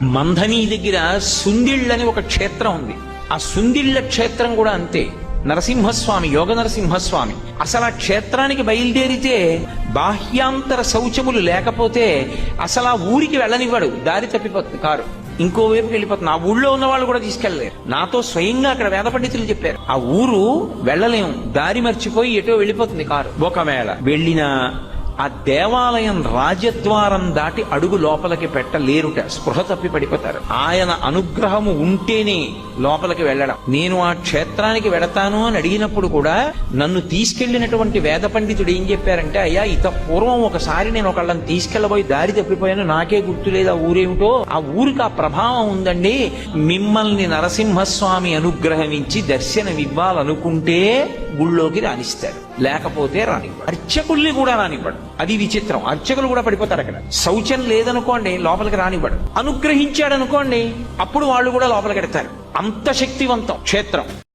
మంధని దగ్గర సుందిళ్ళని ఒక క్షేత్రం ఉంది. ఆ సుందిళ్ళ క్షేత్రం కూడా అంతే. నరసింహస్వామి, యోగ నరసింహస్వామి. అసలు ఆ క్షేత్రానికి బయలుదేరితే బాహ్యాంతర శౌచములు లేకపోతే అసలు ఆ ఊరికి వెళ్ళనివ్వడు. దారి తప్పిపోతుంది కారు, ఇంకోవైపుకి వెళ్ళిపోతుంది. ఆ ఊళ్ళో ఉన్న వాళ్ళు కూడా తీసుకెళ్లలేరు. నాతో స్వయంగా అక్కడ వేద పండితులు చెప్పారు, ఆ ఊరు వెళ్ళలేము, దారి మర్చిపోయి ఎటో వెళ్ళిపోతుంది కారు. ఒకవేళ వెళ్ళినా ఆ దేవాలయం రాజద్వారం దాటి అడుగు లోపలికి పెట్టలేరుట, స్పృహ తప్పి పడిపోతారు. ఆయన అనుగ్రహము ఉంటేనే లోపలికి వెళ్ళడం. నేను ఆ క్షేత్రానికి వెడతాను అని అడిగినప్పుడు కూడా నన్ను తీసుకెళ్లినటువంటి వేద పండితుడు ఏం చెప్పారంటే, అయ్యా ఇత పూర్వం ఒకసారి నేను ఒకళ్ళని తీసుకెళ్లబోయి దారి తప్పిపోయాను, నాకే గుర్తులేదు ఆ ఊరేమిటో. ఆ ఊరికి ఆ ప్రభావం ఉందండి. మిమ్మల్ని నరసింహస్వామి అనుగ్రహమించి దర్శనమివ్వాలనుకుంటే గుళ్ళోకి రాణిస్తారు, లేకపోతే రానివ్వడు. అర్చకుల్ని కూడా రానివ్వడు. అది విచిత్రం. అర్చకులు కూడా పడిపోతారు అక్కడ. శౌచం లేదనుకోండి లోపలికి రానివ్వడు. అనుగ్రహించాడు అనుకోండి అప్పుడు వాళ్ళు కూడా లోపలికి ఎడతారు. అంత శక్తివంతం క్షేత్రం.